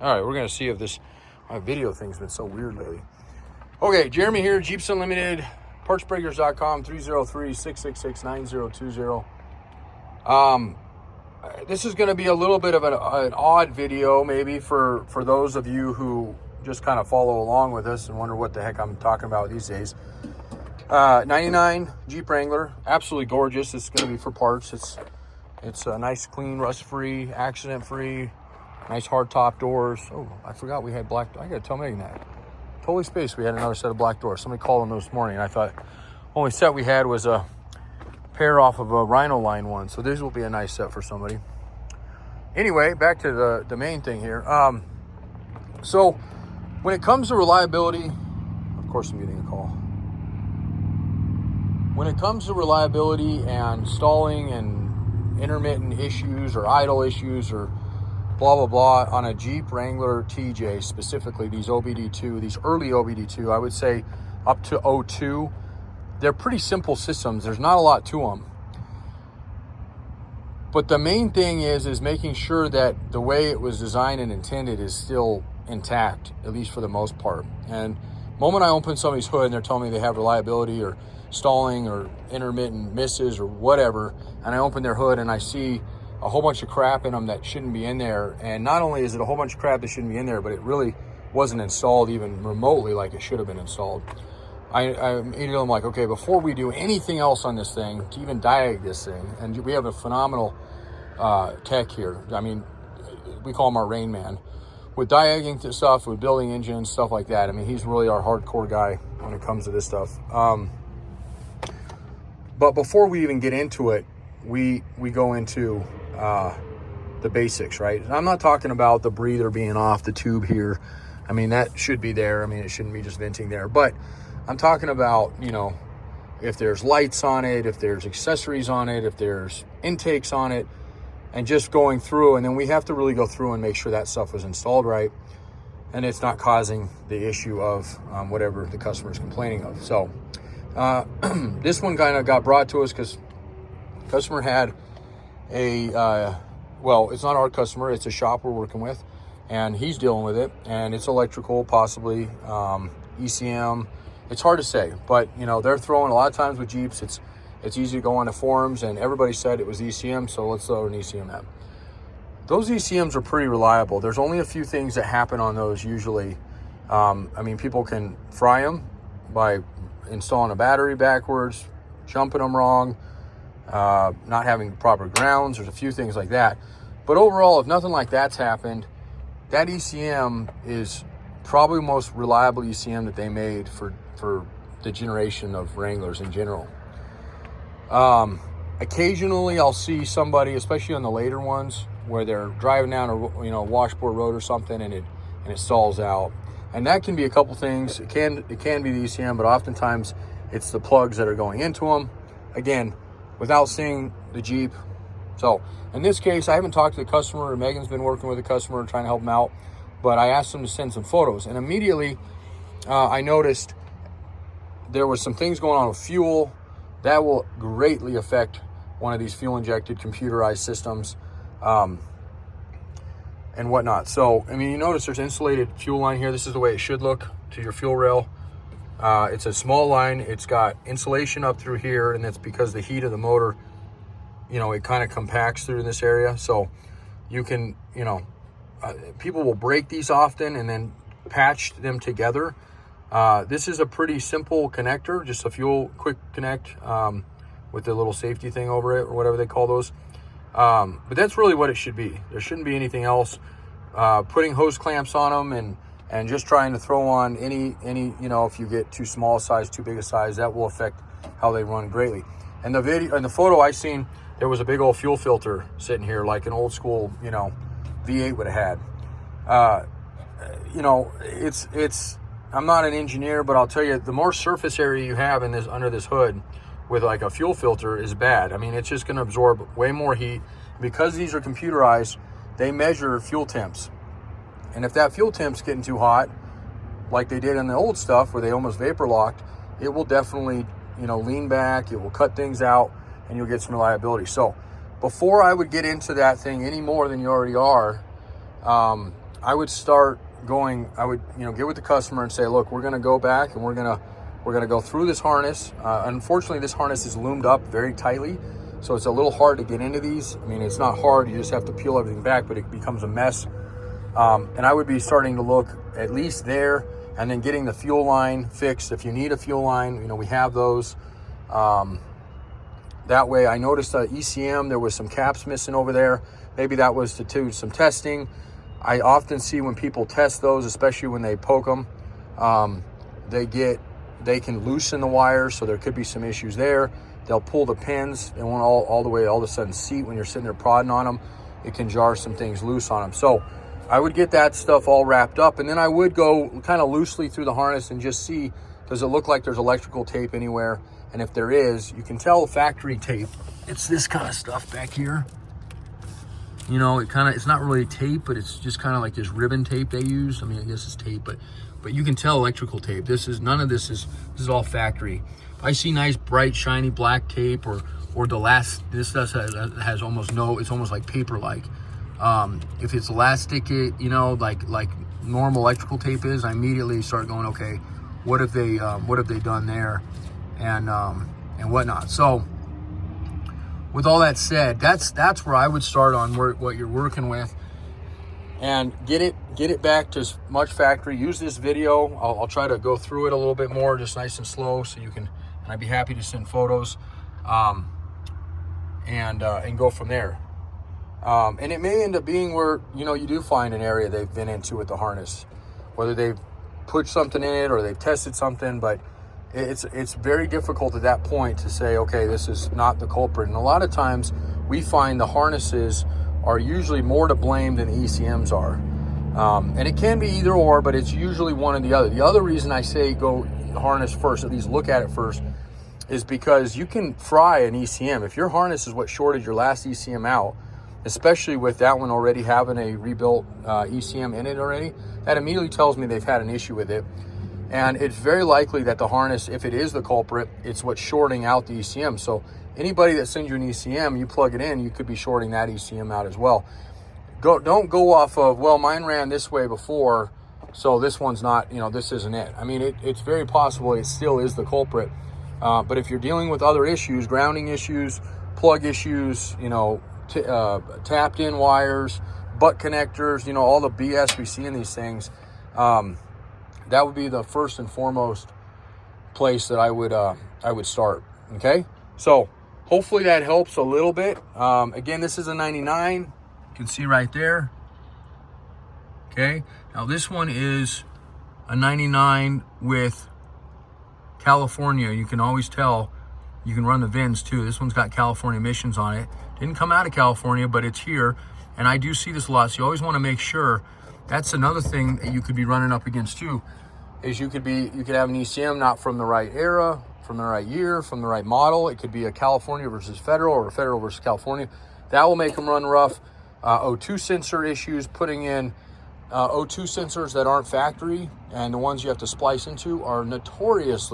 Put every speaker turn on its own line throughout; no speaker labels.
All right, we're gonna see if my video thing's been so weird lately. Okay, Jeremy here, Jeeps Unlimited, partsbreakers.com, 303-666-9020. This is gonna be a little bit of an odd video, maybe for those of you who just kind of follow along with us and wonder what the heck I'm talking about these days. 99 Jeep Wrangler, absolutely gorgeous. It's going to be for parts. It's a nice, clean, rust-free, accident-free, nice hard top doors. Oh, I forgot we had black. I got to tell Megan that. Totally spaced. We had another set of black doors. Somebody called them this morning, and I thought only set we had was a pair off of a Rhino line one. So this will be a nice set for somebody. Anyway, back to the main thing here. So when it comes to reliability, of course I'm getting a call. When it comes to reliability and stalling and intermittent issues or idle issues or blah, blah, blah on a Jeep Wrangler TJ, specifically these OBD2, these early OBD2, I would say up to 02, they're pretty simple systems. There's not a lot to them. But the main thing is making sure that the way it was designed and intended is still intact, at least for the most part. And the moment I open somebody's hood and they're telling me they have reliability or stalling or intermittent misses or whatever, and I open their hood and I see a whole bunch of crap in them that shouldn't be in there, and not only is it a whole bunch of crap that shouldn't be in there, but it really wasn't installed even remotely like it should have been installed. I'm like, okay, before we do anything else on this thing, to even diag this thing, and we have a phenomenal tech here. I mean, we call him our Rain Man. With diagging stuff, with building engines, stuff like that, I mean, he's really our hardcore guy when it comes to this stuff. But before we even get into it, we go into the basics, right? And I'm not talking about the breather being off the tube here. I mean, that should be there. I mean, it shouldn't be just venting there. But I'm talking about, you know, if there's lights on it, if there's accessories on it, if there's intakes on it, and just going through. And then we have to really go through and make sure that stuff was installed right and it's not causing the issue of whatever the customer is complaining of. So this one kind of got brought to us because the customer had well, it's not our customer, it's a shop we're working with, and he's dealing with it, and it's electrical, possibly ECM. It's hard to say, but you know, they're throwing a lot of times with Jeeps, it's easy to go on the forums and everybody said it was ECM, so let's throw an ECM at. Those ECMs are pretty reliable. There's only a few things that happen on those usually. I mean, people can fry them by installing a battery backwards, jumping them wrong, not having proper grounds. There's a few things like that. But overall, if nothing like that's happened, that ECM is probably the most reliable ECM that they made for the generation of Wranglers in general. Occasionally I'll see somebody, especially on the later ones, where they're driving down a washboard road or something and it stalls out. And that can be a couple things. It can be the ECM, but oftentimes it's the plugs that are going into them. Again, without seeing the Jeep. So in this case, I haven't talked to the customer. Megan's been working with the customer trying to help him out, but I asked them to send some photos, and immediately I noticed there was some things going on with fuel that will greatly affect one of these fuel injected computerized systems and whatnot. So, I mean, you notice there's insulated fuel line here. This is the way it should look to your fuel rail. It's a small line. It's got insulation up through here, and that's because the heat of the motor, you know, it kind of compacts through this area. So you can, you know, people will break these often and then patch them together. This is a pretty simple connector, just a fuel quick connect with the little safety thing over it or whatever they call those. But that's really what it should be. There shouldn't be anything else. Putting hose clamps on them and just trying to throw on any, you know, if you get too small a size, too big a size, that will affect how they run greatly. And the video and the photo I seen, there was a big old fuel filter sitting here like an old school, you know, V8 would have had. You know, it's I'm not an engineer, but I'll tell you, the more surface area you have in this under this hood with like a fuel filter is bad. I mean, it's just going to absorb way more heat. Because these are computerized, they measure fuel temps. And if that fuel temp's getting too hot, like they did in the old stuff where they almost vapor locked, it will definitely, you know, lean back, it will cut things out, and you'll get some reliability. So before I would get into that thing any more than you already are, I would start going, I would, get with the customer and say, look, we're going to go back and we're going to go through this harness. Unfortunately, this harness is loomed up very tightly, so it's a little hard to get into these. I mean, it's not hard, you just have to peel everything back, but it becomes a mess. And I would be starting to look at least there, and then getting the fuel line fixed. If you need a fuel line, we have those. That way, I noticed ECM, there was some caps missing over there. Maybe that was to do some testing. I often see when people test those, especially when they poke them, they can loosen the wires, so there could be some issues there. They'll pull the pins. They won't all the way all of a sudden seat when you're sitting there prodding on them. It can jar some things loose on them. So I would get that stuff all wrapped up, and then I would go kind of loosely through the harness and just see, does it look like there's electrical tape anywhere? And if there is, you can tell factory tape. It's this kind of stuff back here. It's not really tape, but it's just kind of like this ribbon tape they use. I mean, I guess it's tape, but you can tell electrical tape. None of this is all factory. If I see nice, bright, shiny black tape, or this has almost no, it's almost like paper-like. If it's elastic, like normal electrical tape is, I immediately start going, okay, what have they done there, and whatnot. So with all that said, that's where I would start on what you're working with, and get it back to as much factory. Use this video. I'll try to go through it a little bit more, just nice and slow, so you can, and I'd be happy to send photos, and go from there. And it may end up being where, you do find an area they've been into with the harness, whether they've put something in it or they've tested something, but it's very difficult at that point to say, okay, this is not the culprit. And a lot of times we find the harnesses are usually more to blame than the ECMs are. And it can be either or, but it's usually one or the other. The other reason I say go harness first, at least look at it first, is because you can fry an ECM. If your harness is what shorted your last ECM out, especially with that one already having a rebuilt ECM in it already, that immediately tells me they've had an issue with it. And it's very likely that the harness, if it is the culprit, it's what's shorting out the ECM. So anybody that sends you an ECM, you plug it in, you could be shorting that ECM out as well. Don't go off of, well, mine ran this way before, so this one's not, this isn't it. I mean, it's very possible it still is the culprit. But if you're dealing with other issues, grounding issues, plug issues, tapped in wires, butt connectors, all the BS we see in these things, that would be the first and foremost place that I would start. Okay, so hopefully that helps a little bit. Again, this is a 99. You can see right there. Okay, now this one is a 99 with California. You can always tell. You can run the VINs too. This one's got California emissions on it. Didn't come out of California, but it's here. And I do see this a lot, so you always want to make sure. That's another thing that you could be running up against too, is you could have an ECM not from the right era, from the right year, from the right model. It could be a California versus federal, or a federal versus California. That will make them run rough. O2 sensor issues, putting in O2 sensors that aren't factory, and the ones you have to splice into are notorious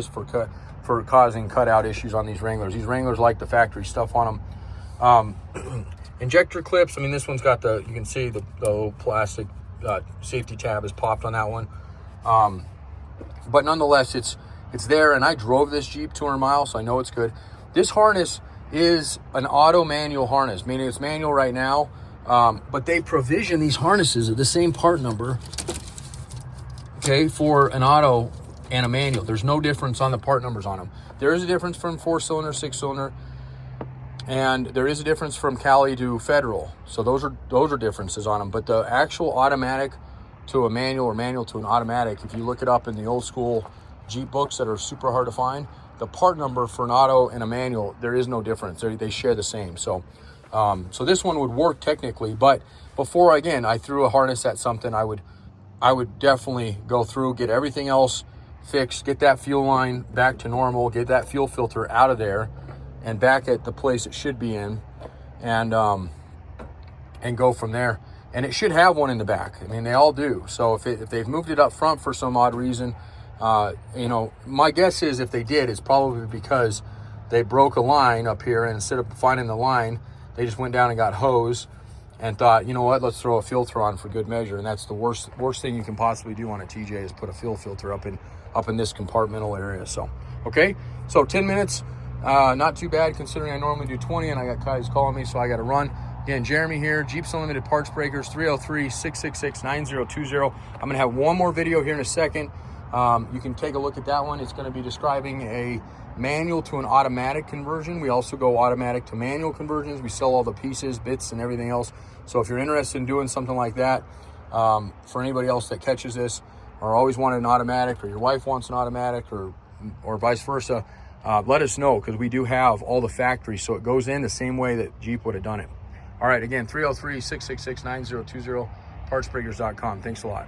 for causing cutout issues on these Wranglers. These Wranglers like the factory stuff on them. Injector clips, I mean, this one's got you can see the little plastic safety tab is popped on that one. But nonetheless, it's there, and I drove this Jeep 200 miles, so I know it's good. This harness is an auto manual harness, meaning it's manual right now, but they provision these harnesses at the same part number, okay, for an auto and a manual. There's no difference on the part numbers on them. There is a difference from 4-cylinder, 6-cylinder, and there is a difference from Cali to federal. So those are differences on them. But the actual automatic to a manual, or manual to an automatic, if you look it up in the old school Jeep books that are super hard to find, the part number for an auto and a manual, there is no difference. They share the same. So so this one would work technically, but before, again, I threw a harness at something, I would definitely go through, get everything else fixed, get that fuel line back to normal, get that fuel filter out of there and back at the place it should be in, and go from there. And it should have one in the back. I mean, they all do. So if they've moved it up front for some odd reason, my guess is if they did, it's probably because they broke a line up here, and instead of finding the line, they just went down and got hose and thought, you know what, let's throw a filter on for good measure. And that's the worst thing you can possibly do on a TJ is put a fuel filter up in this compartmental area. So, okay, so 10 minutes, not too bad considering I normally do 20, and I got guys calling me, so I got to run. Again, Jeremy here, Jeeps Unlimited Parts Breakers, 303-666-9020. I'm going to have one more video here in a second. You can take a look at that one. It's going to be describing a manual to an automatic conversion. We also go automatic to manual conversions. We sell all the pieces, bits, and everything else. So if you're interested in doing something like that, for anybody else that catches this or always wanted an automatic, or your wife wants an automatic, or vice versa, let us know, because we do have all the factory, so it goes in the same way that Jeep would have done it. All right, again, 303-666-9020, partsbreakers.com. Thanks a lot.